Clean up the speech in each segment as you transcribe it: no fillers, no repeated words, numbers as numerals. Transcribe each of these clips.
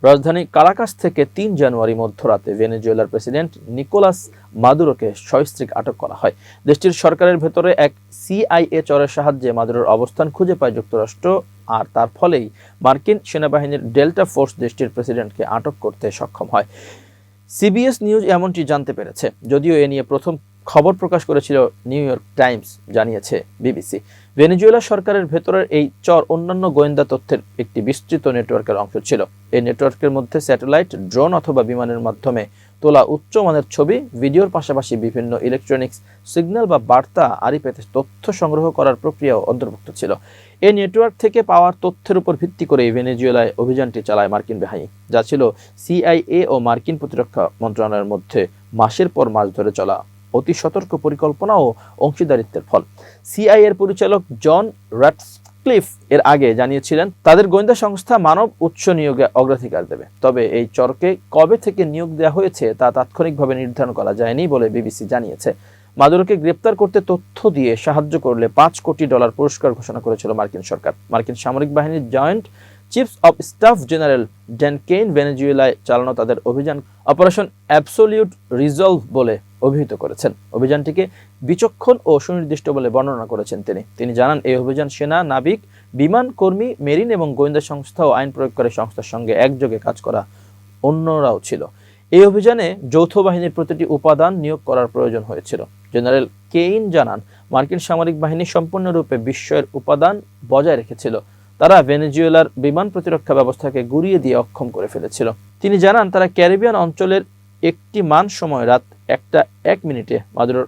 রাজধানী কারাকাস থেকে ৩ জানুয়ারি মধ্যরাতে ভেনেজুয়েলার প্রেসিডেন্ট নিকোলাস মাদুরোকে সস্ত্রীক আটক করা হয়। দেশটির সরকারের ভেতরে এক সিআইএ চরের সাহায্যে মাদুরোর অবস্থান খুঁজে পায় যুক্তরাষ্ট্র, আর তার ফলেই মার্কিন সেনাবাহিনীর ডেল্টা ফোর্স দেশটির প্রেসিডেন্টকে আটক করতে সক্ষম হয়। সিবিএস নিউজ এমনটি জানতে পেরেছে, যদিও এ নিয়ে প্রথম খবর প্রকাশ করেছিল নিউ ইয়র্ক টাইমস, জানিয়েছে বিবিসি। ভেনেজুয়েলা সরকারের ভেতরের এই চর অন্যান্য গোয়েন্দা তথ্যের একটি বিস্তৃত নেটওয়ার্কের অংশ ছিল। এই নেটওয়ার্কের মধ্যে স্যাটেলাইট, ড্রোন অথবা বিমানের মাধ্যমে তোলা উচ্চমানের ছবি, ভিডিওর পাশাপাশি বিভিন্ন ইলেকট্রনিক্স সিগন্যাল বা বার্তা আড়ি পেতে তথ্য সংগ্রহ করার প্রক্রিয়াও অন্তর্ভুক্ত ছিল। এই নেটওয়ার্ক থেকে পাওয়ার তথ্যের উপর ভিত্তি করে ভেনেজুয়েলায় অভিযানটি চালায় মার্কিন বাহিনী, যা ছিল সিআইএ ও মার্কিন প্রতিরক্ষা মন্ত্রণালয়ের মধ্যে মাসের পর মাস ধরে চলা অতি সতর্ক পরিকল্পনা ও অংশীদারিত্বের ফল। সিআইএর পরিচালক জন রাটক্লিফ এর আগে জানিয়েছিলেন তাদের গোয়েন্দা সংস্থা মানব উৎস নিয়োগে অগ্রাধিকার দেবে। তবে এই চরকে কবে থেকে নিয়োগ দেওয়া হয়েছে তা তাৎক্ষণিকভাবে নির্ধারণ করা যায়নি বলে বিবিসি জানিয়েছে। মাদুরোকে গ্রেপ্তার করতে তথ্য দিয়ে সাহায্য করলে $5 কোটি পুরস্কার ঘোষণা করেছিল মার্কিন সরকার। মার্কিন সামরিক বাহিনীর joint chiefs of staff general Dan Caine ভেনেজুয়েলায় চালানো তাদের অভিযান অপারেশন অ্যাবসোলিউট রিজলভ বলে অভিহিত করেছেন। অভিযানটিকে বিচক্ষণ ও সুনির্দিষ্ট বলে বর্ণনা করেছেন তিনি জানান, এই অভিযান সেনা, নাবিক, বিমান কর্মী, মেরিন এবং গোয়েন্দা সংস্থা ও আইন প্রয়োগকারী সংস্থার সঙ্গে একযোগে কাজ করা অন্যরাও ছিল। এই অভিযানে যৌথ বাহিনীর প্রতিটি উপাদান নিয়োগ করার প্রয়োজন হয়েছিল। জেনারেল কেইন জানান, মার্কিন সামরিক বাহিনী সম্পূর্ণরূপে বিস্ময়ের উপাদান বজায় রেখেছিল। তারা ভেনেজুয়েলার বিমান প্রতিরক্ষা ব্যবস্থাকে গুঁড়িয়ে দিয়ে অক্ষম করে ফেলেছিল। তিনি জানান, তারা ক্যারিবিয়ান অঞ্চলের একটি মান সময় রাত 1টা 1 মিনিটে মাদুরোর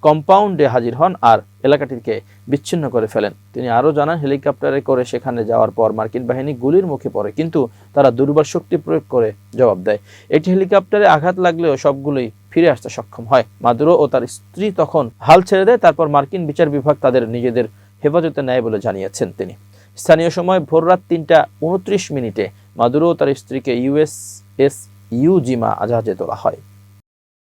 কম্পাউন্ডে হাজির হন আর এলাকাটিকে বিচ্ছিন্ন করে ফেলেন। তিনি আরও জানান, হেলিকপ্টারে করে সেখানে যাওয়ার পর মার্কিন বাহিনী গুলির মুখে পড়ে, কিন্তু তারা দুর্বার শক্তি প্রয়োগ করে জবাব দেয়। একটি হেলিকপ্টারে আঘাত লাগলেও সবগুলোই ফিরে আসতে সক্ষম হয়। মাদুরো ও তার স্ত্রী তখন হাল ছেড়ে দেয়। তারপর মার্কিন বিচার বিভাগ তাদের নিজেদের হেফাজতে নেয় বলে জানিয়েছেন তিনি। স্থানীয় সময় ভোররাত 3টা 29 মিনিটে মাদুরো ও তার স্ত্রীকে ইউএসএস ইউজিমা জাহাজে তোলা হয়।